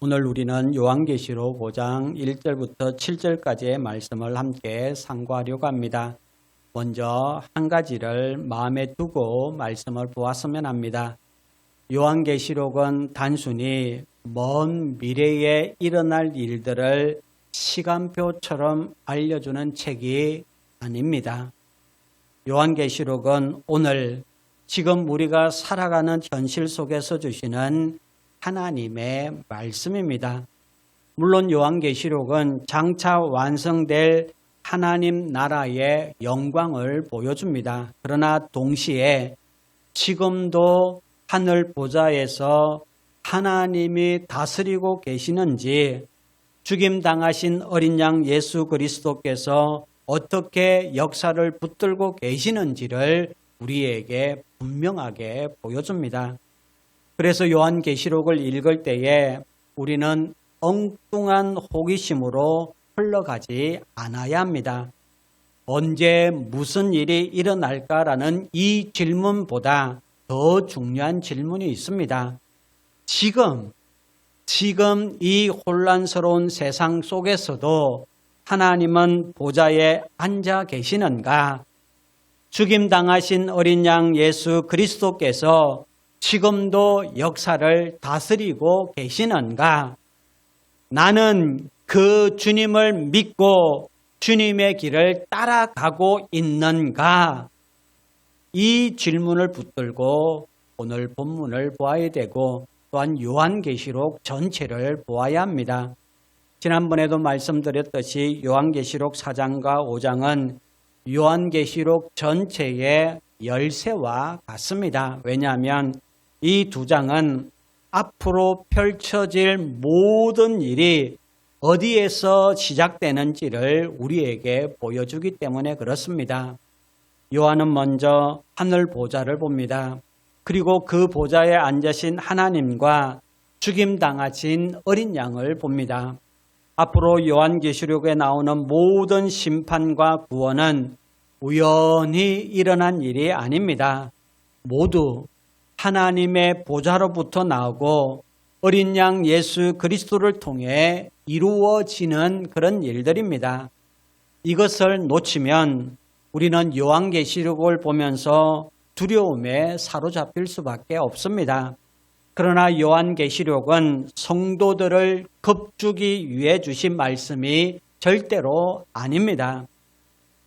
오늘 우리는 요한계시록 5장 1절부터 7절까지의 말씀을 함께 상고하려고 합니다. 먼저 한 가지를 마음에 두고 말씀을 보았으면 합니다. 요한계시록은 단순히 먼 미래에 일어날 일들을 시간표처럼 알려주는 책이 아닙니다. 요한계시록은 오늘 지금 우리가 살아가는 현실 속에서 주시는 하나님의 말씀입니다. 물론 요한계시록은 장차 완성될 하나님 나라의 영광을 보여줍니다. 그러나 동시에 지금도 하늘 보좌에서 하나님이 다스리고 계시는지, 죽임당하신 어린 양 예수 그리스도께서 어떻게 역사를 붙들고 계시는지를 우리에게 분명하게 보여줍니다. 그래서 요한계시록을 읽을 때에 우리는 엉뚱한 호기심으로 흘러가지 않아야 합니다. 언제 무슨 일이 일어날까라는 이 질문보다 더 중요한 질문이 있습니다. 지금 이 혼란스러운 세상 속에서도 하나님은 보좌에 앉아 계시는가? 죽임당하신 어린 양 예수 그리스도께서 지금도 역사를 다스리고 계시는가? 나는 그 주님을 믿고 주님의 길을 따라가고 있는가? 이 질문을 붙들고 오늘 본문을 보아야 되고 또한 요한계시록 전체를 보아야 합니다. 지난번에도 말씀드렸듯이 요한계시록 4장과 5장은 요한계시록 전체의 열쇠와 같습니다. 왜냐하면 이 두 장은 앞으로 펼쳐질 모든 일이 어디에서 시작되는지를 우리에게 보여주기 때문에 그렇습니다. 요한은 먼저 하늘 보좌를 봅니다. 그리고 그 보좌에 앉으신 하나님과 죽임당하신 어린 양을 봅니다. 앞으로 요한계시록에 나오는 모든 심판과 구원은 우연히 일어난 일이 아닙니다. 모두 하나님의 보좌로부터 나오고 어린 양 예수 그리스도를 통해 이루어지는 그런 일들입니다. 이것을 놓치면 우리는 요한계시록을 보면서 두려움에 사로잡힐 수밖에 없습니다. 그러나 요한계시록은 성도들을 겁주기 위해 주신 말씀이 절대로 아닙니다.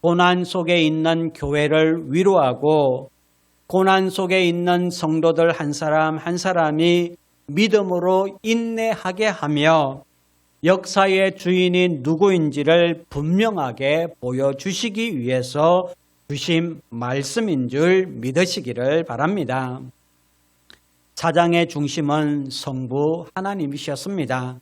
고난 속에 있는 교회를 위로하고 고난 속에 있는 성도들 한 사람 한 사람이 믿음으로 인내하게 하며 역사의 주인이 누구인지를 분명하게 보여주시기 위해서 주신 말씀인 줄 믿으시기를 바랍니다. 4장의 중심은 성부 하나님이셨습니다.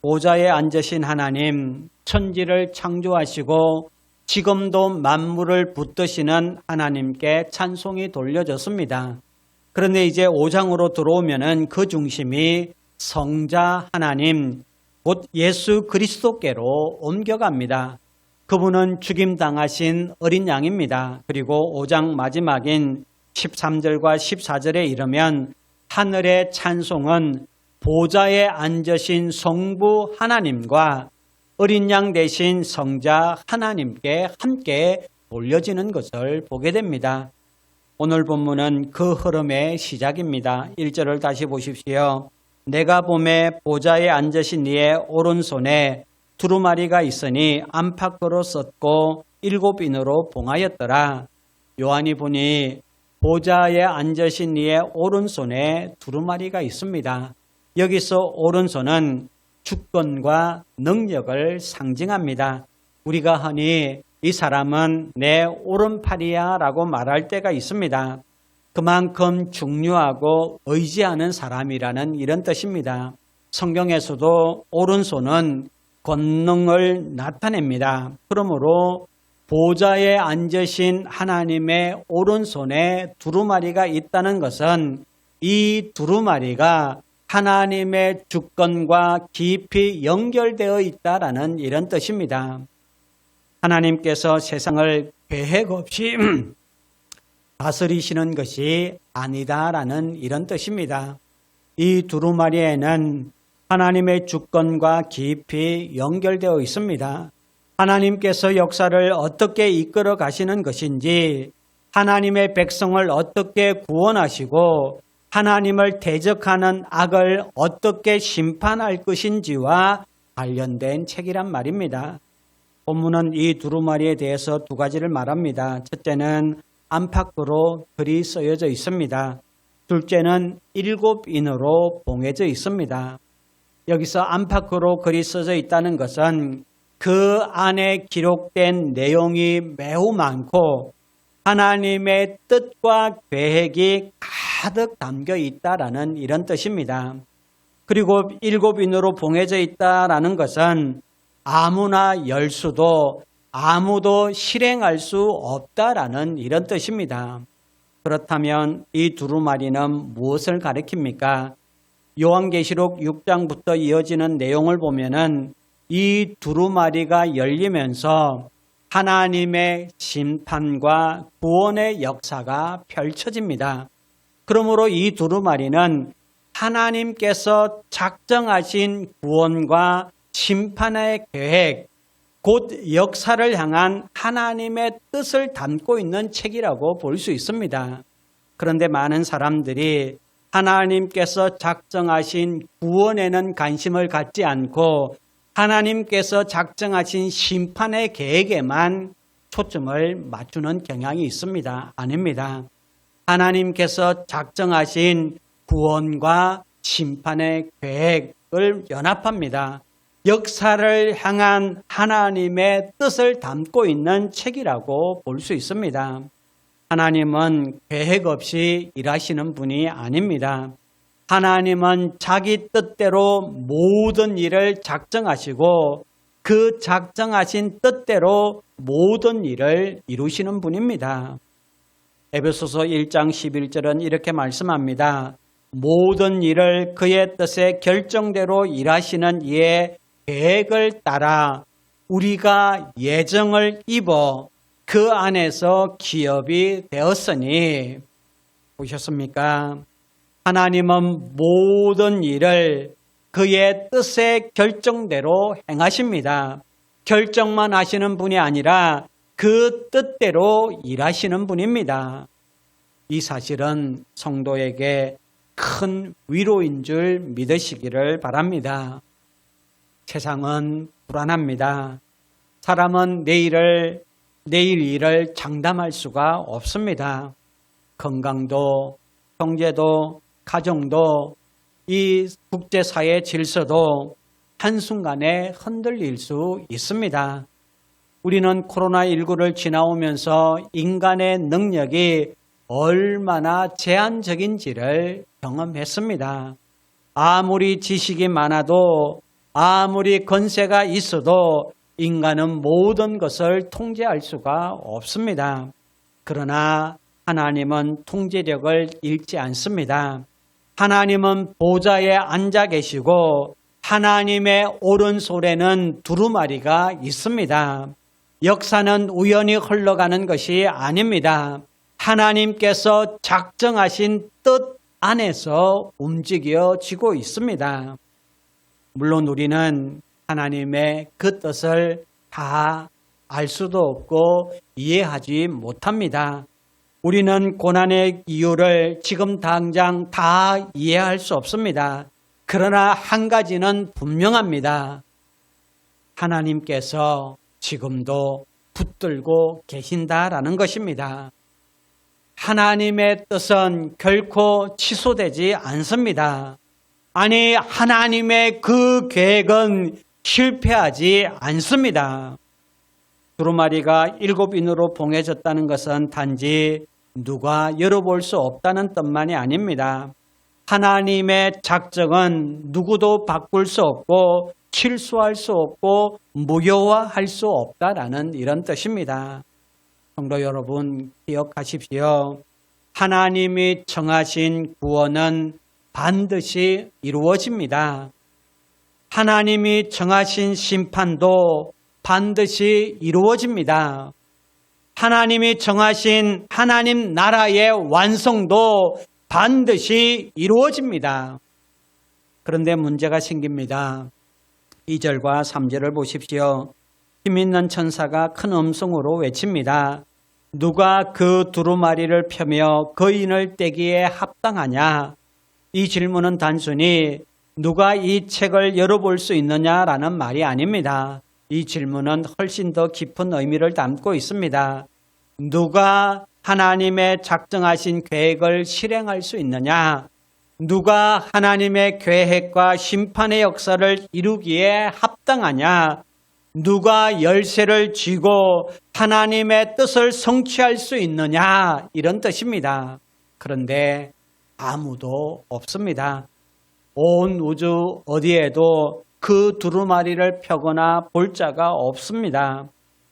보좌에 앉으신 하나님, 천지를 창조하시고 지금도 만물을 붙드시는 하나님께 찬송이 돌려졌습니다. 그런데 이제 5장으로 들어오면은 그 중심이 성자 하나님, 곧 예수 그리스도께로 옮겨갑니다. 그분은 죽임당하신 어린 양입니다. 그리고 5장 마지막인 13절과 14절에 이르면 하늘의 찬송은 보좌에 앉으신 성부 하나님과 어린 양 대신 성자 하나님께 함께 돌려지는 것을 보게 됩니다. 오늘 본문은 그 흐름의 시작입니다. 1절을 다시 보십시오. 내가 보매 보좌에 앉으신 이의 오른손에 두루마리가 있으니 안팎으로 썼고 7인으로 봉하였더라. 요한이 보니 보좌에 앉으신 이의 오른손에 두루마리가 있습니다. 여기서 오른손은 주권과 능력을 상징합니다. 우리가 흔히 이 사람은 내 오른팔이야 라고 말할 때가 있습니다. 그만큼 중요하고 의지하는 사람이라는 이런 뜻입니다. 성경에서도 오른손은 권능을 나타냅니다. 그러므로 보좌에 앉으신 하나님의 오른손에 두루마리가 있다는 것은 이 두루마리가 하나님의 주권과 깊이 연결되어 있다라는 이런 뜻입니다. 하나님께서 세상을 계획 없이 다스리시는 것이 아니다라는 이런 뜻입니다. 이 두루마리에는 하나님의 주권과 깊이 연결되어 있습니다. 하나님께서 역사를 어떻게 이끌어 가시는 것인지, 하나님의 백성을 어떻게 구원하시고 하나님을 대적하는 악을 어떻게 심판할 것인지와 관련된 책이란 말입니다. 본문은 이 두루마리에 대해서 두 가지를 말합니다. 첫째는 안팎으로 글이 쓰여져 있습니다. 둘째는 7인으로 봉해져 있습니다. 여기서 안팎으로 글이 써져 있다는 것은 그 안에 기록된 내용이 매우 많고 하나님의 뜻과 계획이 가득 담겨 있다라는 이런 뜻입니다. 그리고 7인으로 봉해져 있다라는 것은 아무나 열 수도 아무도 실행할 수 없다라는 이런 뜻입니다. 그렇다면 이 두루마리는 무엇을 가리킵니까? 요한계시록 6장부터 이어지는 내용을 보면은 이 두루마리가 열리면서 하나님의 심판과 구원의 역사가 펼쳐집니다. 그러므로 이 두루마리는 하나님께서 작정하신 구원과 심판의 계획, 곧 역사를 향한 하나님의 뜻을 담고 있는 책이라고 볼 수 있습니다. 그런데 많은 사람들이 하나님께서 작정하신 구원에는 관심을 갖지 않고 하나님께서 작정하신 심판의 계획에만 초점을 맞추는 경향이 있습니다. 아닙니다. 하나님께서 작정하신 구원과 심판의 계획을 연합합니다. 역사를 향한 하나님의 뜻을 담고 있는 책이라고 볼 수 있습니다. 하나님은 계획 없이 일하시는 분이 아닙니다. 하나님은 자기 뜻대로 모든 일을 작정하시고 그 작정하신 뜻대로 모든 일을 이루시는 분입니다. 에베소서 1장 11절은 이렇게 말씀합니다. 모든 일을 그의 뜻의 결정대로 일하시는 이의 계획을 따라 우리가 예정을 입어 그 안에서 기업이 되었으니, 보셨습니까? 하나님은 모든 일을 그의 뜻의 결정대로 행하십니다. 결정만 하시는 분이 아니라 그 뜻대로 일하시는 분입니다. 이 사실은 성도에게 큰 위로인 줄 믿으시기를 바랍니다. 세상은 불안합니다. 사람은 내일 일을 장담할 수가 없습니다. 건강도, 경제도, 가정도, 이 국제사회 질서도 한순간에 흔들릴 수 있습니다. 우리는 코로나19를 지나오면서 인간의 능력이 얼마나 제한적인지를 경험했습니다. 아무리 지식이 많아도 아무리 권세가 있어도 인간은 모든 것을 통제할 수가 없습니다. 그러나 하나님은 통제력을 잃지 않습니다. 하나님은 보좌에 앉아 계시고 하나님의 오른손에는 두루마리가 있습니다. 역사는 우연히 흘러가는 것이 아닙니다. 하나님께서 작정하신 뜻 안에서 움직여지고 있습니다. 물론 우리는 하나님의 그 뜻을 다 알 수도 없고 이해하지 못합니다. 우리는 고난의 이유를 지금 당장 다 이해할 수 없습니다. 그러나 한 가지는 분명합니다. 하나님께서 지금도 붙들고 계신다라는 것입니다. 하나님의 뜻은 결코 취소되지 않습니다. 아니, 하나님의 그 계획은 실패하지 않습니다. 두루마리가 7인으로 봉해졌다는 것은 단지 누가 열어볼 수 없다는 뜻만이 아닙니다. 하나님의 작정은 누구도 바꿀 수 없고 취소할 수 없고 무효화할 수 없다라는 이런 뜻입니다. 성도 여러분, 기억하십시오. 하나님이 정하신 구원은 반드시 이루어집니다. 하나님이 정하신 심판도 반드시 이루어집니다. 하나님이 정하신 하나님 나라의 완성도 반드시 이루어집니다. 그런데 문제가 생깁니다. 2절과 3절을 보십시오. 힘있는 천사가 큰 음성으로 외칩니다. 누가 그 두루마리를 펴며 거인을 떼기에 합당하냐? 이 질문은 단순히 누가 이 책을 열어볼 수 있느냐라는 말이 아닙니다. 이 질문은 훨씬 더 깊은 의미를 담고 있습니다. 누가 하나님의 작정하신 계획을 실행할 수 있느냐? 누가 하나님의 계획과 심판의 역사를 이루기에 합당하냐? 누가 열쇠를 쥐고 하나님의 뜻을 성취할 수 있느냐? 이런 뜻입니다. 그런데 아무도 없습니다. 온 우주 어디에도 그 두루마리를 펴거나 볼 자가 없습니다.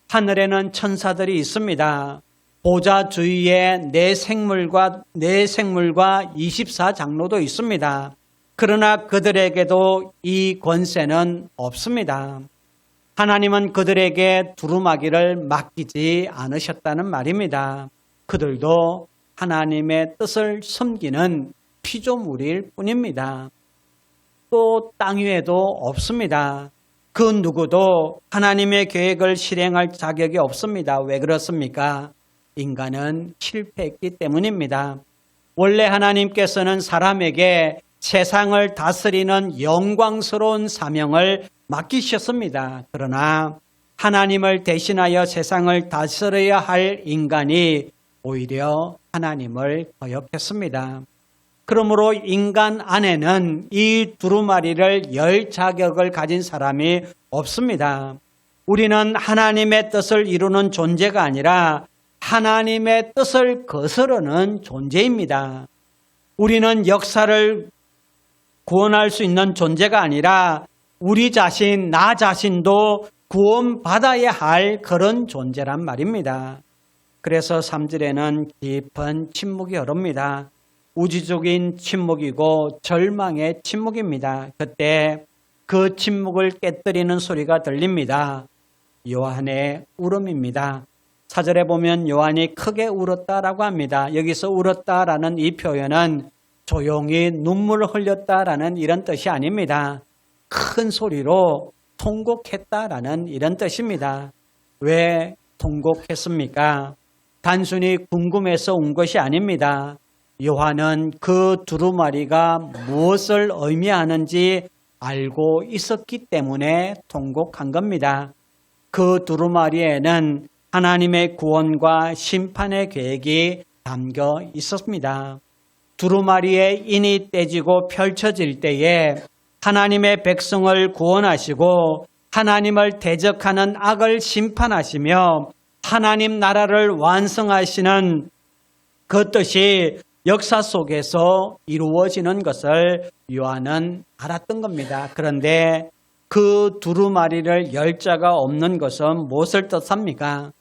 하늘에는 천사들이 있습니다. 보좌 주위에 네 생물과 24장로도 있습니다. 그러나 그들에게도 이 권세는 없습니다. 하나님은 그들에게 두루마기를 맡기지 않으셨다는 말입니다. 그들도 하나님의 뜻을 섬기는 피조물일 뿐입니다. 또 땅 위에도 없습니다. 그 누구도 하나님의 계획을 실행할 자격이 없습니다. 왜 그렇습니까? 인간은 실패했기 때문입니다. 원래 하나님께서는 사람에게 세상을 다스리는 영광스러운 사명을 맡기셨습니다. 그러나 하나님을 대신하여 세상을 다스려야 할 인간이 오히려 하나님을 거역했습니다. 그러므로 인간 안에는 이 두루마리를 열 자격을 가진 사람이 없습니다. 우리는 하나님의 뜻을 이루는 존재가 아니라 하나님의 뜻을 거스르는 존재입니다. 우리는 역사를 구원할 수 있는 존재가 아니라 우리 자신, 나 자신도 구원받아야 할 그런 존재란 말입니다. 그래서 3절에는 깊은 침묵이 흐릅니다. 우주적인 침묵이고 절망의 침묵입니다. 그때 그 침묵을 깨뜨리는 소리가 들립니다. 요한의 울음입니다. 4절에 보면 요한이 크게 울었다라고 합니다. 여기서 울었다라는 이 표현은 조용히 눈물을 흘렸다라는 이런 뜻이 아닙니다. 큰 소리로 통곡했다라는 이런 뜻입니다. 왜 통곡했습니까? 단순히 궁금해서 운 것이 아닙니다. 요한은 그 두루마리가 무엇을 의미하는지 알고 있었기 때문에 통곡한 겁니다. 그 두루마리에는 하나님의 구원과 심판의 계획이 담겨 있었습니다. 두루마리의 인이 떼지고 펼쳐질 때에 하나님의 백성을 구원하시고 하나님을 대적하는 악을 심판하시며 하나님 나라를 완성하시는 그 뜻이 역사 속에서 이루어지는 것을 요한은 알았던 겁니다. 그런데 그 두루마리를 열 자가 없는 것은 무엇을 뜻합니까?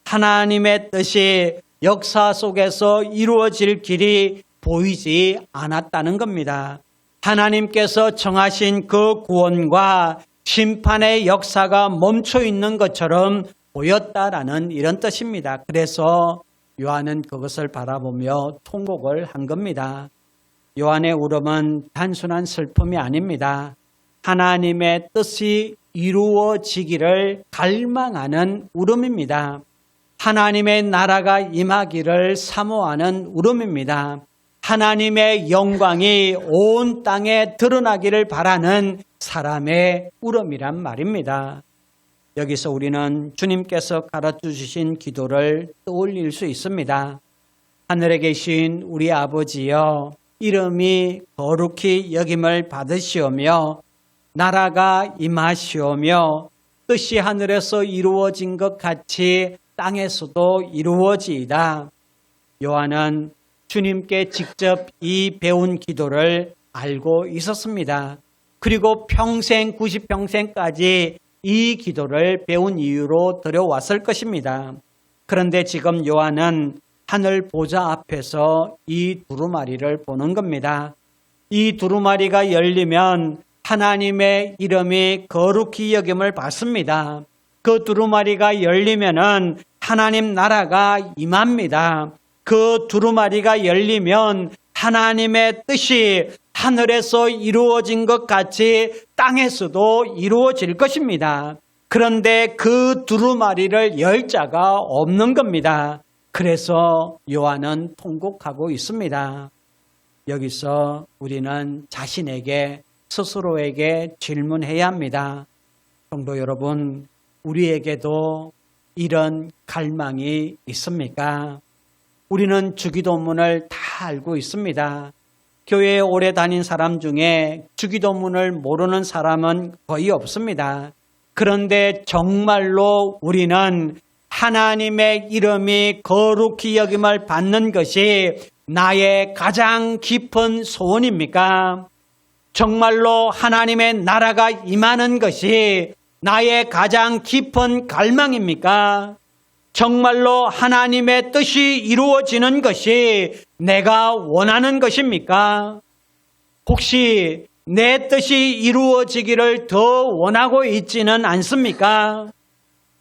하나님의 뜻이 역사 속에서 이루어질 길이 보이지 않았다는 겁니다. 하나님께서 정하신 그 구원과 심판의 역사가 멈춰 있는 것처럼 보였다라는 이런 뜻입니다. 그래서 요한은 그것을 바라보며 통곡을 한 겁니다. 요한의 울음은 단순한 슬픔이 아닙니다. 하나님의 뜻이 이루어지기를 갈망하는 울음입니다. 하나님의 나라가 임하기를 사모하는 울음입니다. 하나님의 영광이 온 땅에 드러나기를 바라는 사람의 울음이란 말입니다. 여기서 우리는 주님께서 가르쳐주신 기도를 떠올릴 수 있습니다. 하늘에 계신 우리 아버지여, 이름이 거룩히 여김을 받으시오며 나라가 임하시오며 뜻이 하늘에서 이루어진 것 같이 땅에서도 이루어지이다. 요한은 주님께 직접 이 배운 기도를 알고 있었습니다. 그리고 평생 90평생까지 이 기도를 배운 이유로 들여왔을 것입니다. 그런데 지금 요한은 하늘 보좌 앞에서 이 두루마리를 보는 겁니다. 이 두루마리가 열리면 하나님의 이름이 거룩히 여김을 받습니다. 그 두루마리가 열리면은 하나님 나라가 임합니다. 그 두루마리가 열리면 하나님의 뜻이 하늘에서 이루어진 것 같이 땅에서도 이루어질 것입니다. 그런데 그 두루마리를 열 자가 없는 겁니다. 그래서 요한은 통곡하고 있습니다. 여기서 우리는 자신에게 스스로에게 질문해야 합니다. 성도 여러분, 우리에게도 이런 갈망이 있습니까? 우리는 주기도문을 다 알고 있습니다. 교회에 오래 다닌 사람 중에 주기도문을 모르는 사람은 거의 없습니다. 그런데 정말로 우리는 하나님의 이름이 거룩히 여김을 받는 것이 나의 가장 깊은 소원입니까? 정말로 하나님의 나라가 임하는 것이 나의 가장 깊은 갈망입니까? 정말로 하나님의 뜻이 이루어지는 것이 내가 원하는 것입니까? 혹시 내 뜻이 이루어지기를 더 원하고 있지는 않습니까?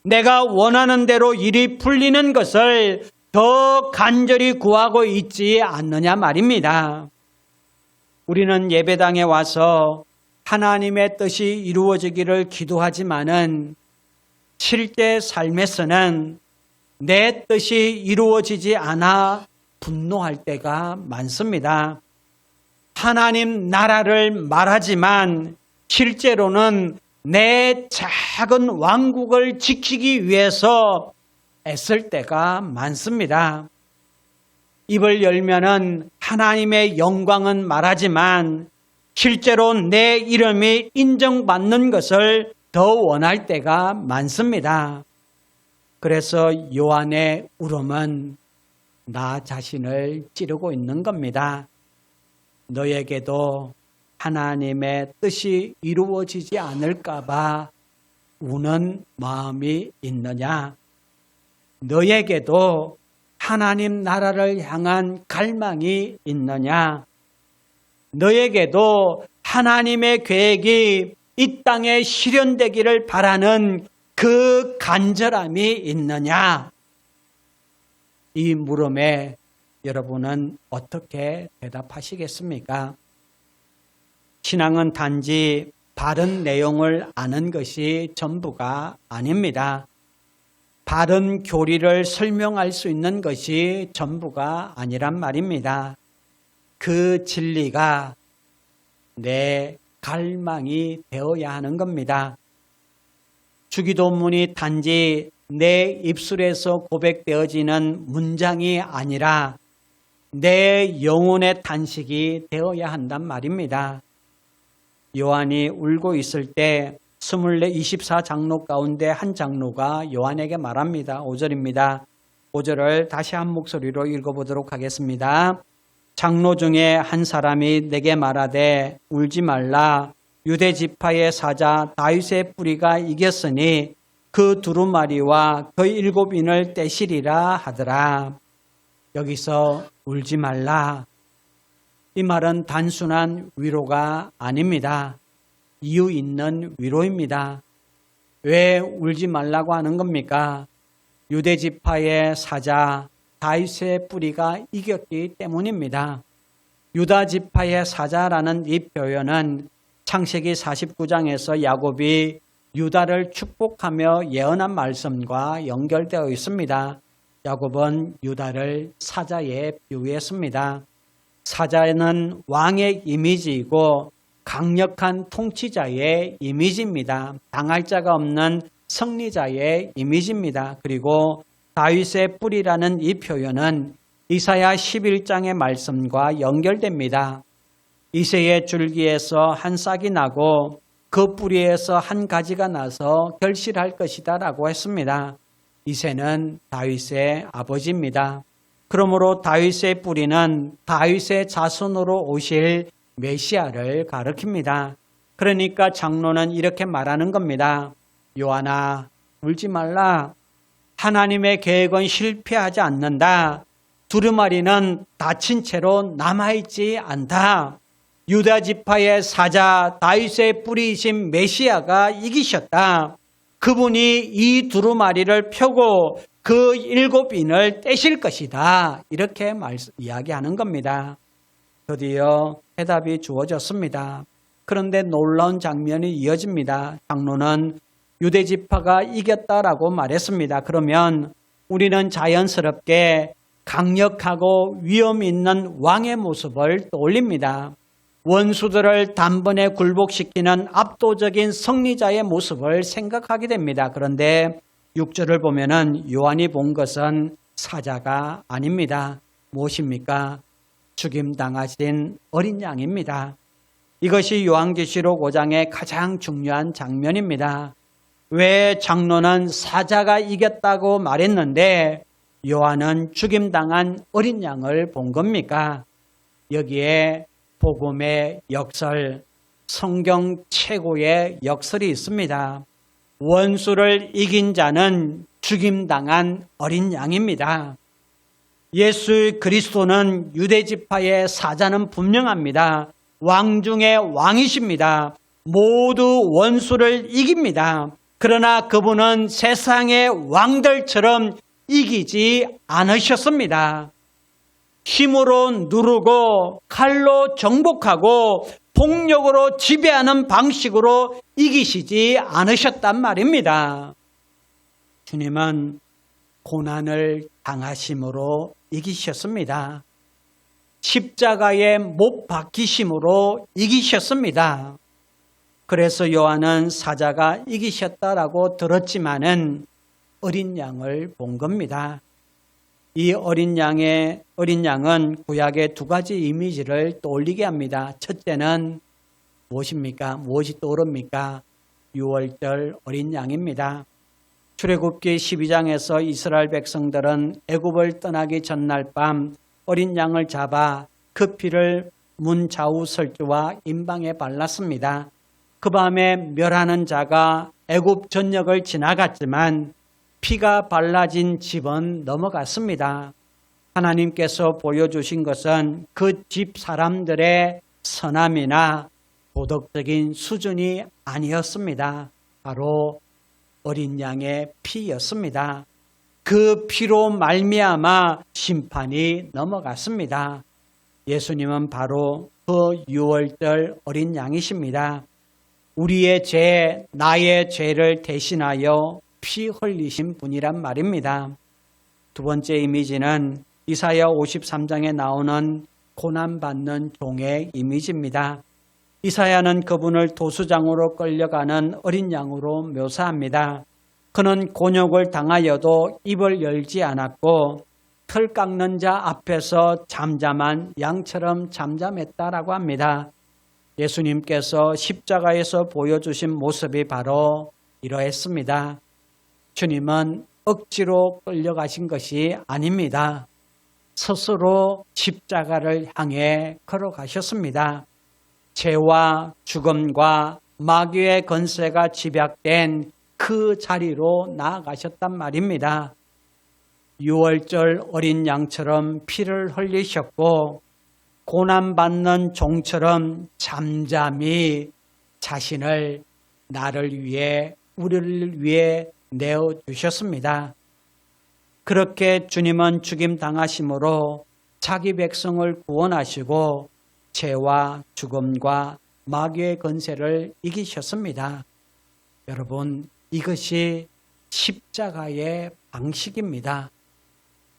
내가 원하는 대로 일이 풀리는 것을 더 간절히 구하고 있지 않느냐 말입니다. 우리는 예배당에 와서 하나님의 뜻이 이루어지기를 기도하지만은 실제 삶에서는 내 뜻이 이루어지지 않아 분노할 때가 많습니다. 하나님 나라를 말하지만 실제로는 내 작은 왕국을 지키기 위해서 애쓸 때가 많습니다. 입을 열면은 하나님의 영광은 말하지만 실제로 내 이름이 인정받는 것을 더 원할 때가 많습니다. 그래서 요한의 울음은 나 자신을 찌르고 있는 겁니다. 너에게도 하나님의 뜻이 이루어지지 않을까 봐 우는 마음이 있느냐? 너에게도 하나님 나라를 향한 갈망이 있느냐? 너에게도 하나님의 계획이 이 땅에 실현되기를 바라는 그 간절함이 있느냐? 이 물음에 여러분은 어떻게 대답하시겠습니까? 신앙은 단지 바른 내용을 아는 것이 전부가 아닙니다. 바른 교리를 설명할 수 있는 것이 전부가 아니란 말입니다. 그 진리가 내 갈망이 되어야 하는 겁니다. 주기도문이 단지 내 입술에서 고백되어지는 문장이 아니라 내 영혼의 탄식이 되어야 한단 말입니다. 요한이 울고 있을 때 24장로 가운데 한 장로가 요한에게 말합니다. 5절입니다. 5절을 다시 한 목소리로 읽어보도록 하겠습니다. 장로 중에 한 사람이 내게 말하되 울지 말라. 유대 지파의 사자 다윗의 뿌리가 이겼으니 그 두루마리와 그 7인을 떼시리라 하더라. 여기서 울지 말라. 이 말은 단순한 위로가 아닙니다. 이유 있는 위로입니다. 왜 울지 말라고 하는 겁니까? 유대 지파의 사자 다윗의 뿌리가 이겼기 때문입니다. 유다 지파의 사자라는 이 표현은 창세기 49장에서 야곱이 유다를 축복하며 예언한 말씀과 연결되어 있습니다. 야곱은 유다를 사자에 비유했습니다. 사자는 왕의 이미지이고 강력한 통치자의 이미지입니다. 당할 자가 없는 승리자의 이미지입니다. 그리고 다윗의 뿌리라는 이 표현은 이사야 11장의 말씀과 연결됩니다. 이새의 줄기에서 한 싹이 나고 그 뿌리에서 한 가지가 나서 결실할 것이다 라고 했습니다. 이새는 다윗의 아버지입니다. 그러므로 다윗의 뿌리는 다윗의 자손으로 오실 메시아를 가리킵니다. 그러니까 장로는 이렇게 말하는 겁니다. 요한아, 울지 말라. 하나님의 계획은 실패하지 않는다. 두루마리는 다친 채로 남아있지 않다. 유다 지파의 사자 다윗의 뿌리이신 메시아가 이기셨다. 그분이 이 두루마리를 펴고 그 7인을 떼실 것이다. 이렇게 이야기하는 겁니다. 드디어 해답이 주어졌습니다. 그런데 놀라운 장면이 이어집니다. 장로는 유대지파가 이겼다라고 말했습니다. 그러면 우리는 자연스럽게 강력하고 위험 있는 왕의 모습을 떠올립니다. 원수들을 단번에 굴복시키는 압도적인 승리자의 모습을 생각하게 됩니다. 그런데 6절을 보면은 요한이 본 것은 사자가 아닙니다. 무엇입니까? 죽임당하신 어린 양입니다. 이것이 요한계시록 5장의 가장 중요한 장면입니다. 왜 장로는 사자가 이겼다고 말했는데 요한은 죽임당한 어린 양을 본 겁니까? 여기에 복음의 역설, 성경 최고의 역설이 있습니다. 원수를 이긴 자는 죽임당한 어린 양입니다. 예수 그리스도는 유대지파의 사자는 분명합니다. 왕 중의 왕이십니다. 모두 원수를 이깁니다. 그러나 그분은 세상의 왕들처럼 이기지 않으셨습니다. 힘으로 누르고 칼로 정복하고 폭력으로 지배하는 방식으로 이기시지 않으셨단 말입니다. 주님은 고난을 당하심으로 이기셨습니다. 십자가에 못 박히심으로 이기셨습니다. 그래서 요한은 사자가 이기셨다라고 들었지만은 어린 양을 본 겁니다. 이 어린 양은 구약의 두 가지 이미지를 떠올리게 합니다. 첫째는 무엇입니까? 무엇이 떠오릅니까? 6월절 어린 양입니다. 출애굽기 12장에서 이스라엘 백성들은 애굽을 떠나기 전날 밤 어린 양을 잡아 그 피를 문 좌우 설주와 임방에 발랐습니다. 그 밤에 멸하는 자가 애굽 전역을 지나갔지만 피가 발라진 집은 넘어갔습니다. 하나님께서 보여주신 것은 그 집 사람들의 선함이나 도덕적인 수준이 아니었습니다. 바로 어린 양의 피였습니다. 그 피로 말미암아 심판이 넘어갔습니다. 예수님은 바로 그 6월절 어린 양이십니다. 우리의 죄, 나의 죄를 대신하여 피 흘리신 분이란 말입니다. 두 번째 이미지는 이사야 53장에 나오는 고난받는 종의 이미지입니다. 이사야는 그분을 도수장으로 끌려가는 어린 양으로 묘사합니다. 그는 곤욕을 당하여도 입을 열지 않았고 털 깎는 자 앞에서 잠잠한 양처럼 잠잠했다라고 합니다. 예수님께서 십자가에서 보여주신 모습이 바로 이러했습니다. 주님은 억지로 끌려가신 것이 아닙니다. 스스로 십자가를 향해 걸어가셨습니다. 죄와 죽음과 마귀의 권세가 집약된 그 자리로 나아가셨단 말입니다. 6월절 어린 양처럼 피를 흘리셨고 고난받는 종처럼 잠잠히 자신을 나를 위해 우리를 위해 내어주셨습니다. 그렇게 주님은 죽임 당하심으로 자기 백성을 구원하시고 죄와 죽음과 마귀의 권세를 이기셨습니다. 여러분, 이것이 십자가의 방식입니다.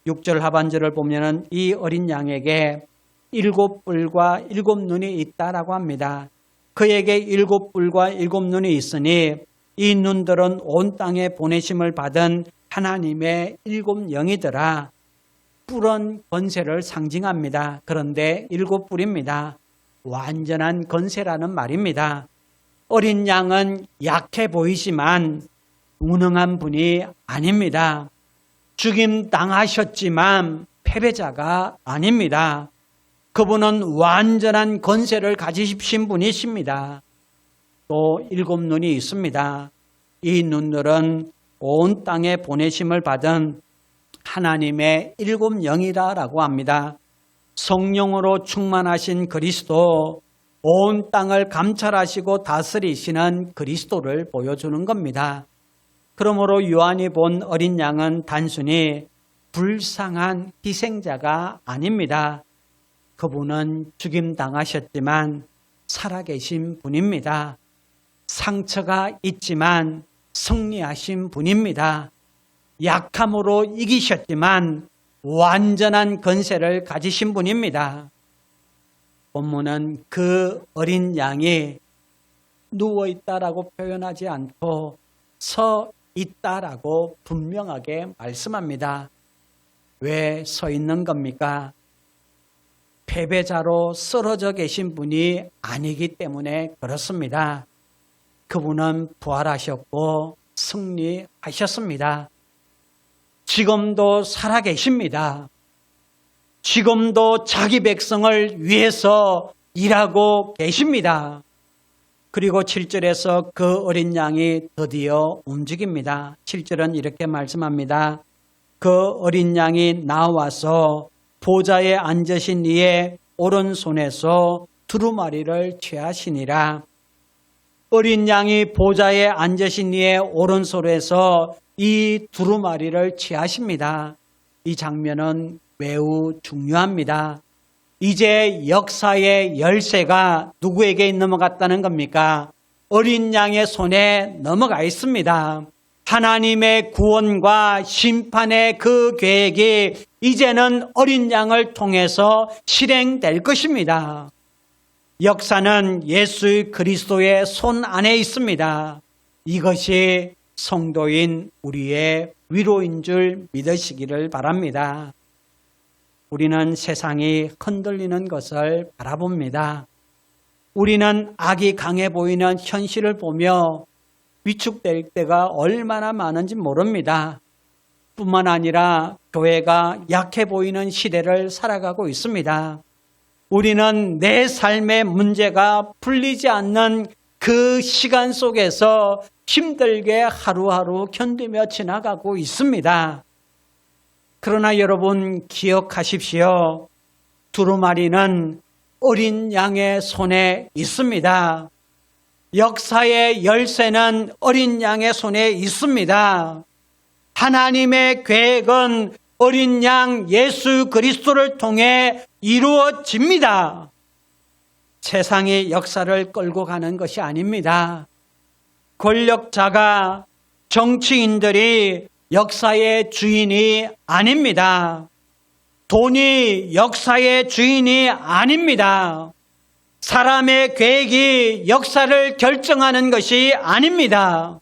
6절 하반절을 보면 이 어린 양에게 7뿔과 7눈이 있다라고 합니다. 그에게 7뿔과 7눈이 있으니 이 눈들은 온 땅에 보내심을 받은 하나님의 7영이더라. 뿔은 권세를 상징합니다. 그런데 7뿔입니다. 완전한 권세라는 말입니다. 어린 양은 약해 보이지만 무능한 분이 아닙니다. 죽임 당하셨지만 패배자가 아닙니다. 그분은 완전한 권세를 가지신 분이십니다. 또 7눈이 있습니다. 이 눈들은 온 땅에 보내심을 받은 하나님의 7영이라고 합니다. 성령으로 충만하신 그리스도, 온 땅을 감찰하시고 다스리시는 그리스도를 보여주는 겁니다. 그러므로 요한이 본 어린 양은 단순히 불쌍한 희생자가 아닙니다. 그분은 죽임당하셨지만 살아계신 분입니다. 상처가 있지만 승리하신 분입니다. 약함으로 이기셨지만 완전한 권세를 가지신 분입니다. 본문은 그 어린 양이 누워있다라고 표현하지 않고 서 있다라고 분명하게 말씀합니다. 왜 서 있는 겁니까? 패배자로 쓰러져 계신 분이 아니기 때문에 그렇습니다. 그분은 부활하셨고 승리하셨습니다. 지금도 살아계십니다. 지금도 자기 백성을 위해서 일하고 계십니다. 그리고 7절에서 그 어린 양이 드디어 움직입니다. 7절은 이렇게 말씀합니다. 그 어린 양이 나와서 보좌에 앉으신 이의 오른손에서 두루마리를 취하시니라. 어린 양이 보좌에 앉으신 이의 오른손에서 이 두루마리를 취하십니다. 이 장면은 매우 중요합니다. 이제 역사의 열쇠가 누구에게 넘어갔다는 겁니까? 어린 양의 손에 넘어가 있습니다. 하나님의 구원과 심판의 그 계획이 이제는 어린 양을 통해서 실행될 것입니다. 역사는 예수 그리스도의 손 안에 있습니다. 이것이 성도인 우리의 위로인 줄 믿으시기를 바랍니다. 우리는 세상이 흔들리는 것을 바라봅니다. 우리는 악이 강해 보이는 현실을 보며 위축될 때가 얼마나 많은지 모릅니다. 뿐만 아니라 교회가 약해 보이는 시대를 살아가고 있습니다. 우리는 내 삶의 문제가 풀리지 않는 그 시간 속에서 힘들게 하루하루 견디며 지나가고 있습니다. 그러나 여러분 기억하십시오. 두루마리는 어린 양의 손에 있습니다. 역사의 열쇠는 어린 양의 손에 있습니다. 하나님의 계획은 어린 양 예수 그리스도를 통해 이루어집니다. 세상이 역사를 끌고 가는 것이 아닙니다. 권력자가, 정치인들이 역사의 주인이 아닙니다. 돈이 역사의 주인이 아닙니다. 사람의 계획이 역사를 결정하는 것이 아닙니다.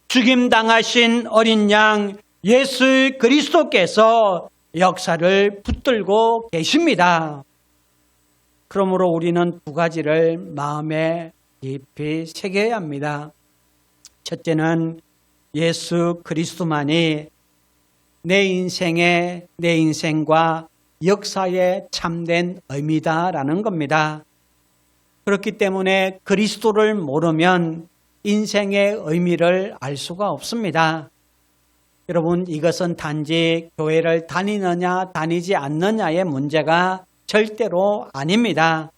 죽임당하신 어린 양 예수 그리스도께서 역사를 붙들고 계십니다. 그러므로 우리는 두 가지를 마음에 깊이 새겨야 합니다. 첫째는 예수 그리스도만이 내 인생과 역사의 참된 의미다라는 겁니다. 그렇기 때문에 그리스도를 모르면 인생의 의미를 알 수가 없습니다. 여러분, 이것은 단지 교회를 다니느냐 다니지 않느냐의 문제가 절대로 아닙니다.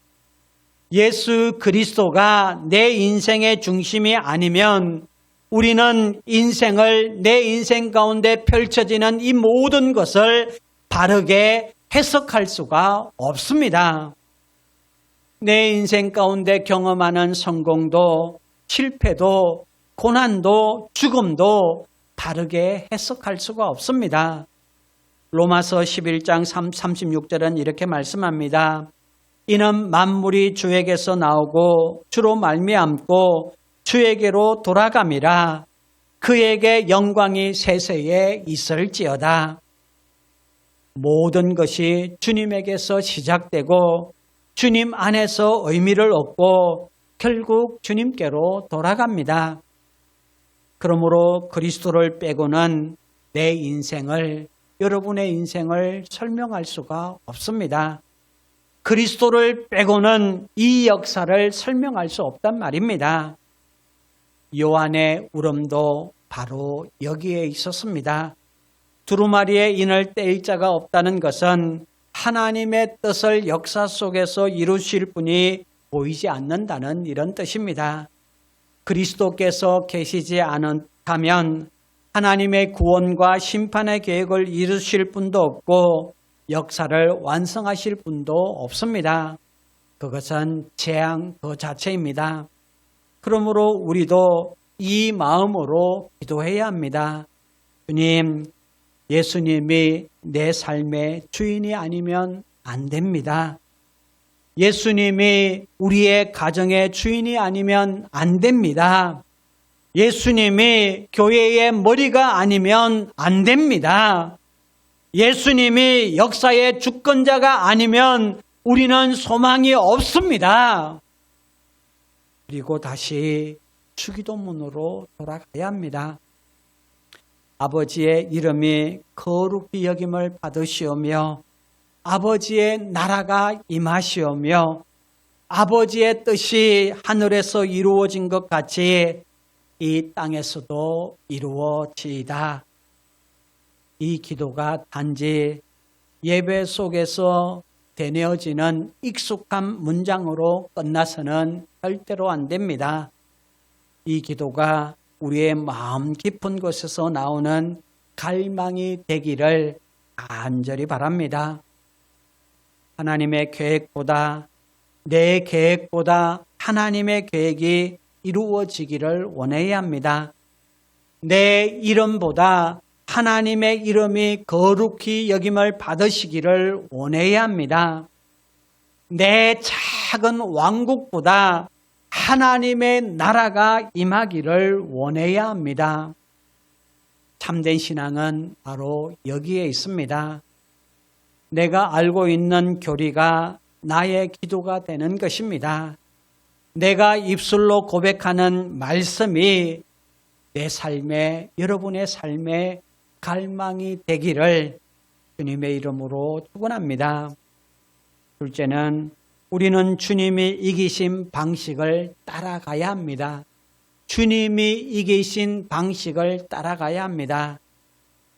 예수 그리스도가 내 인생의 중심이 아니면 우리는 내 인생 가운데 펼쳐지는 이 모든 것을 바르게 해석할 수가 없습니다. 내 인생 가운데 경험하는 성공도 실패도 고난도 죽음도 바르게 해석할 수가 없습니다. 로마서 11장 36절은 이렇게 말씀합니다. 이는 만물이 주에게서 나오고 주로 말미암고 주에게로 돌아감이라. 그에게 영광이 세세에 있을지어다. 모든 것이 주님에게서 시작되고 주님 안에서 의미를 얻고 결국 주님께로 돌아갑니다. 그러므로 그리스도를 빼고는 내 인생을, 여러분의 인생을 설명할 수가 없습니다. 그리스도를 빼고는 이 역사를 설명할 수 없단 말입니다. 요한의 울음도 바로 여기에 있었습니다. 두루마리에 인을 떼일 자가 없다는 것은 하나님의 뜻을 역사 속에서 이루실 분이 보이지 않는다는 이런 뜻입니다. 그리스도께서 계시지 않다면 하나님의 구원과 심판의 계획을 이루실 분도 없고 역사를 완성하실 분도 없습니다. 그것은 재앙 그 자체입니다. 그러므로 우리도 이 마음으로 기도해야 합니다. 주님, 예수님이 내 삶의 주인이 아니면 안 됩니다. 예수님이 우리의 가정의 주인이 아니면 안 됩니다. 예수님이 교회의 머리가 아니면 안 됩니다. 예수님이 역사의 주권자가 아니면 우리는 소망이 없습니다. 그리고 다시 주기도문으로 돌아가야 합니다. 아버지의 이름이 거룩히 여김을 받으시오며 아버지의 나라가 임하시오며 아버지의 뜻이 하늘에서 이루어진 것 같이 이 땅에서도 이루어지이다. 이 기도가 단지 예배 속에서 되뇌어지는 익숙한 문장으로 끝나서는 절대로 안 됩니다. 이 기도가 우리의 마음 깊은 곳에서 나오는 갈망이 되기를 간절히 바랍니다. 하나님의 계획보다 내 계획보다 하나님의 계획이 이루어지기를 원해야 합니다. 내 이름보다 하나님의 이름이 거룩히 여김을 받으시기를 원해야 합니다. 내 작은 왕국보다 하나님의 나라가 임하기를 원해야 합니다. 참된 신앙은 바로 여기에 있습니다. 내가 알고 있는 교리가 나의 기도가 되는 것입니다. 내가 입술로 고백하는 말씀이 내 삶에, 여러분의 삶에 갈망이 되기를 주님의 이름으로 축원합니다. 둘째는 우리는 주님이 이기신 방식을 따라가야 합니다. 주님이 이기신 방식을 따라가야 합니다.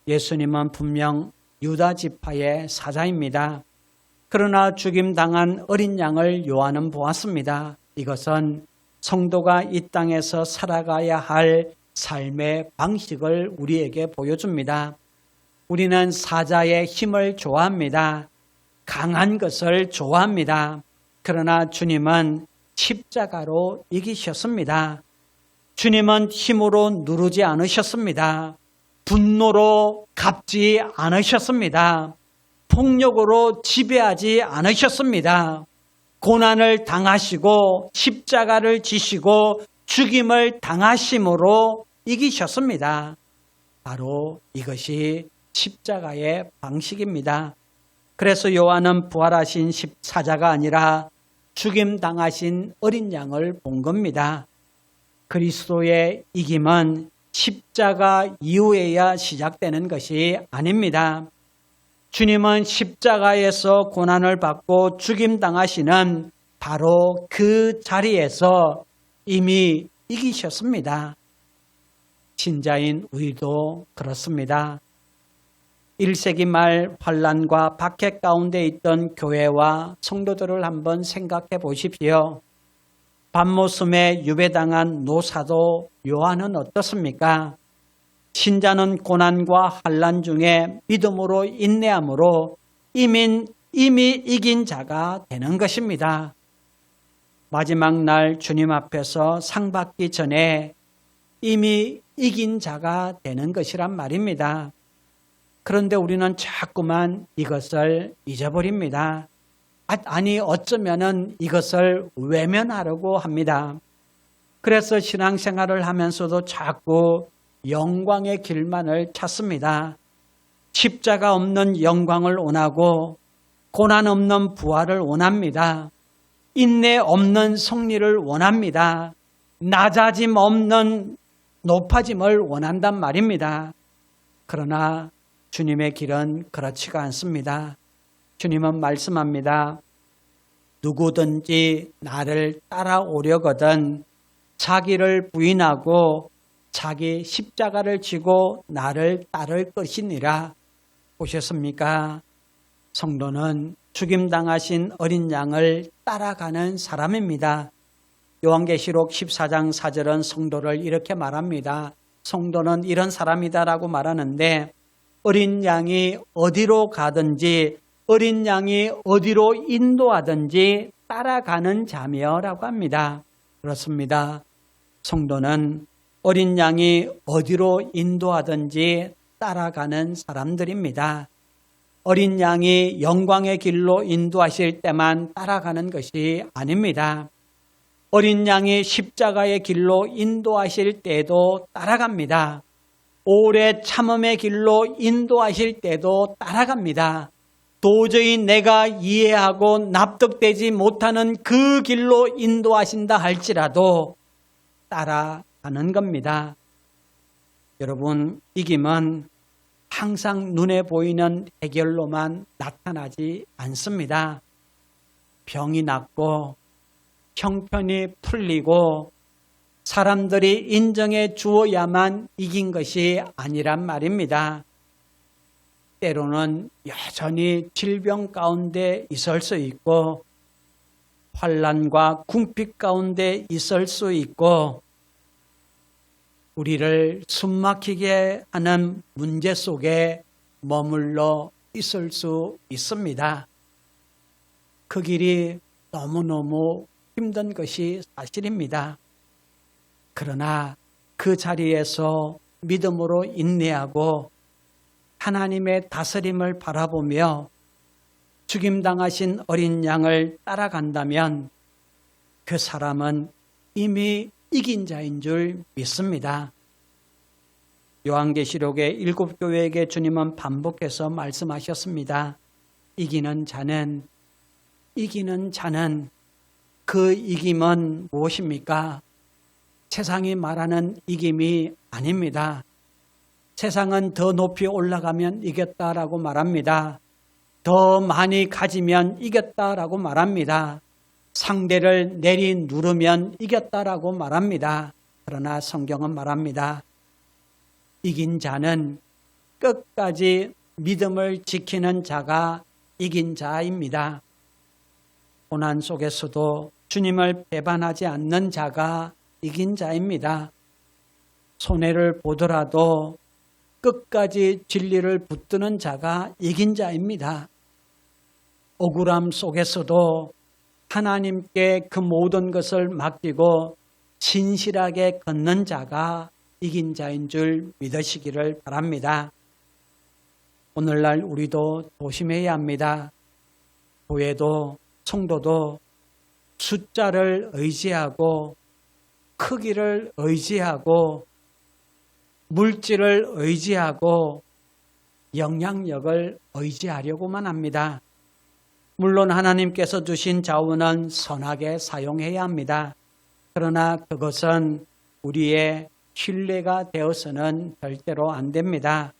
예수님은 분명 유다 지파의 사자입니다. 그러나 죽임당한 어린 양을 요한은 보았습니다. 이것은 성도가 이 땅에서 살아가야 할 삶의 방식을 우리에게 보여줍니다. 우리는 사자의 힘을 좋아합니다. 강한 것을 좋아합니다. 그러나 주님은 십자가로 이기셨습니다. 주님은 힘으로 누르지 않으셨습니다. 분노로 갚지 않으셨습니다. 폭력으로 지배하지 않으셨습니다. 고난을 당하시고 십자가를 지시고 죽임을 당하심으로 이기셨습니다. 바로 이것이 십자가의 방식입니다. 그래서 요한은 부활하신 사자가 아니라 죽임 당하신 어린 양을 본 겁니다. 그리스도의 이김은 십자가 이후에야 시작되는 것이 아닙니다. 주님은 십자가에서 고난을 받고 죽임 당하시는 바로 그 자리에서 이미 이기셨습니다. 신자인 우리도 그렇습니다. 1세기 말 환란과 박해 가운데 있던 교회와 성도들을 한번 생각해 보십시오. 밤모섬에 유배당한 노사도 요한은 어떻습니까? 신자는 고난과 환란 중에 믿음으로 인내함으로 이미 이긴 자가 되는 것입니다. 마지막 날 주님 앞에서 상 받기 전에 이미 이긴 자가 되는 것이란 말입니다. 그런데 우리는 자꾸만 이것을 잊어버립니다. 아니 어쩌면은 이것을 외면하려고 합니다. 그래서 신앙생활을 하면서도 자꾸 영광의 길만을 찾습니다. 십자가 없는 영광을 원하고 고난 없는 부활을 원합니다. 인내 없는 승리를 원합니다. 낮아짐 없는 높아짐을 원한단 말입니다. 그러나 주님의 길은 그렇지가 않습니다. 주님은 말씀합니다. 누구든지 나를 따라오려거든 자기를 부인하고 자기 십자가를 지고 나를 따를 것이니라. 보셨습니까? 성도는 죽임당하신 어린 양을 따라가는 사람입니다. 요한계시록 14장 4절은 성도를 이렇게 말합니다. 성도는 이런 사람이다라고 말하는데 어린 양이 어디로 가든지 어린 양이 어디로 인도하든지 따라가는 자며라고 합니다. 그렇습니다. 성도는 어린 양이 어디로 인도하든지 따라가는 사람들입니다. 어린 양이 영광의 길로 인도하실 때만 따라가는 것이 아닙니다. 어린 양이 십자가의 길로 인도하실 때도 따라갑니다. 오래 참음의 길로 인도하실 때도 따라갑니다. 도저히 내가 이해하고 납득되지 못하는 그 길로 인도하신다 할지라도 따라가는 겁니다. 여러분, 이김은 항상 눈에 보이는 해결로만 나타나지 않습니다. 병이 낫고 형편이 풀리고 사람들이 인정해 주어야만 이긴 것이 아니란 말입니다. 때로는 여전히 질병 가운데 있을 수 있고 환난과 궁핍 가운데 있을 수 있고 우리를 숨막히게 하는 문제 속에 머물러 있을 수 있습니다. 그 길이 너무너무 힘든 것이 사실입니다. 그러나 그 자리에서 믿음으로 인내하고 하나님의 다스림을 바라보며 죽임당하신 어린 양을 따라간다면 그 사람은 이미 이긴 자인 줄 믿습니다. 요한계시록의 7교회에게 주님은 반복해서 말씀하셨습니다. 이기는 자는 그 이김은 무엇입니까? 세상이 말하는 이김이 아닙니다. 세상은 더 높이 올라가면 이겼다라고 말합니다. 더 많이 가지면 이겼다라고 말합니다. 상대를 내리 누르면 이겼다라고 말합니다. 그러나 성경은 말합니다. 이긴 자는 끝까지 믿음을 지키는 자가 이긴 자입니다. 고난 속에서도 주님을 배반하지 않는 자가 이긴 자입니다. 손해를 보더라도 끝까지 진리를 붙드는 자가 이긴 자입니다. 억울함 속에서도 하나님께 그 모든 것을 맡기고 진실하게 걷는 자가 이긴 자인 줄 믿으시기를 바랍니다. 오늘날 우리도 조심해야 합니다. 교회도 성도도 숫자를 의지하고 크기를 의지하고 물질을 의지하고 영향력을 의지하려고만 합니다. 물론 하나님께서 주신 자원은 선하게 사용해야 합니다. 그러나 그것은 우리의 신뢰가 되어서는 절대로 안 됩니다.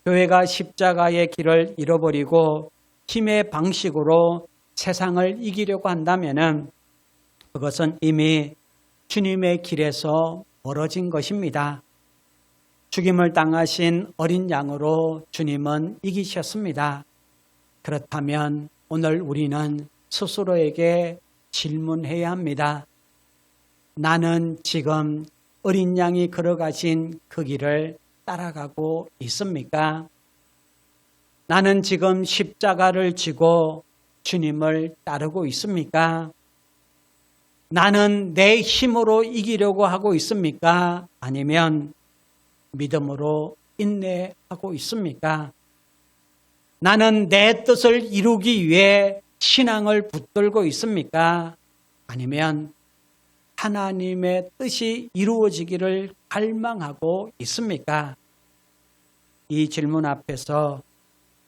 교회가 십자가의 길을 잃어버리고 힘의 방식으로 세상을 이기려고 한다면 그것은 이미 주님의 길에서 멀어진 것입니다. 죽임을 당하신 어린 양으로 주님은 이기셨습니다. 그렇다면 오늘 우리는 스스로에게 질문해야 합니다. 나는 지금 어린 양이 걸어가신 그 길을 따라가고 있습니까? 나는 지금 십자가를 지고 주님을 따르고 있습니까? 나는 내 힘으로 이기려고 하고 있습니까? 아니면 믿음으로 인내하고 있습니까? 나는 내 뜻을 이루기 위해 신앙을 붙들고 있습니까? 아니면 하나님의 뜻이 이루어지기를 갈망하고 있습니까? 이 질문 앞에서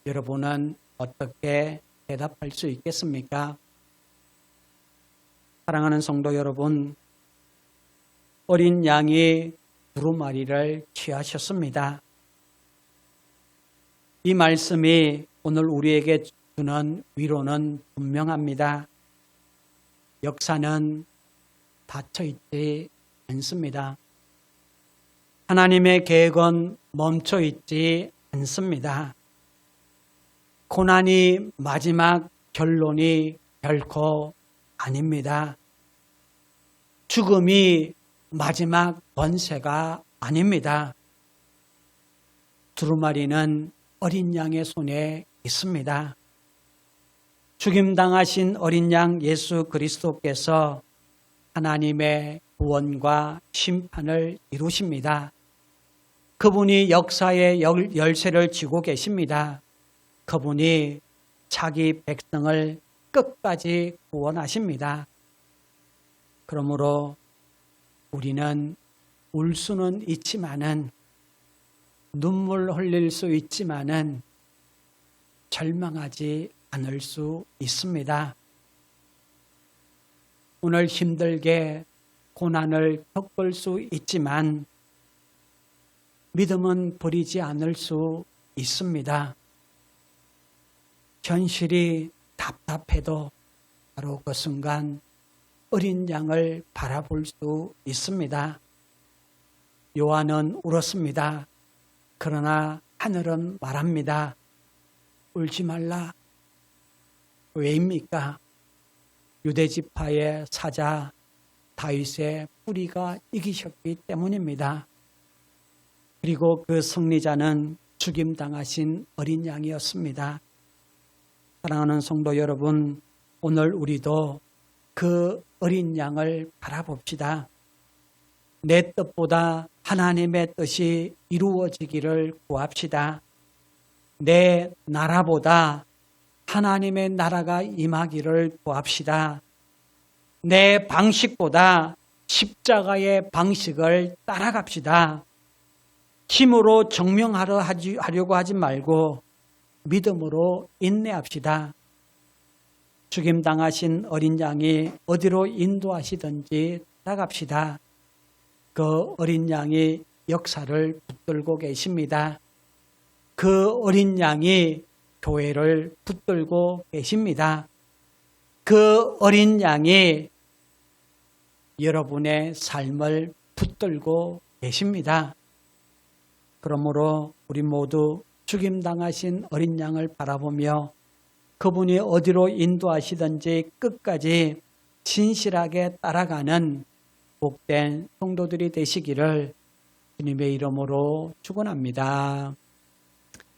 여러분은 어떻게 대답할 수 있겠습니까? 사랑하는 성도 여러분, 어린 양이 두루마리를 취하셨습니다. 이 말씀이 오늘 우리에게 주는 위로는 분명합니다. 역사는 닫혀있지 않습니다. 하나님의 계획은 멈춰있지 않습니다. 고난이 마지막 결론이 결코 아닙니다. 죽음이 마지막 권세가 아닙니다. 두루마리는 어린 양의 손에 있습니다. 죽임당하신 어린 양 예수 그리스도께서 하나님의 구원과 심판을 이루십니다. 그분이 역사의 열쇠를 쥐고 계십니다. 그분이 자기 백성을 끝까지 구원하십니다. 그러므로 우리는 울 수는 있지만은, 눈물 흘릴 수 있지만은 절망하지 않을 수 있습니다. 오늘 힘들게 고난을 겪을 수 있지만 믿음은 버리지 않을 수 있습니다. 현실이 답답해도 바로 그 순간 어린 양을 바라볼 수 있습니다. 요한은 울었습니다. 그러나 하늘은 말합니다. 울지 말라. 왜입니까? 유대지파의 사자 다윗의 뿌리가 이기셨기 때문입니다. 그리고 그 승리자는 죽임당하신 어린 양이었습니다. 사랑하는 성도 여러분, 오늘 우리도 그 어린 양을 바라봅시다. 내 뜻보다 하나님의 뜻이 이루어지기를 구합시다. 내 나라보다 하나님의 나라가 임하기를 구합시다. 내 방식보다 십자가의 방식을 따라갑시다. 힘으로 증명하려고 하지 말고 믿음으로 인내합시다. 죽임당하신 어린 양이 어디로 인도하시든지 따라갑시다. 그 어린 양이 역사를 붙들고 계십니다. 그 어린 양이 교회를 붙들고 계십니다. 그 어린 양이 여러분의 삶을 붙들고 계십니다. 그러므로 우리 모두 죽임당하신 어린 양을 바라보며 그분이 어디로 인도하시든지 끝까지 진실하게 따라가는 복된 성도들이 되시기를 주님의 이름으로 축원합니다.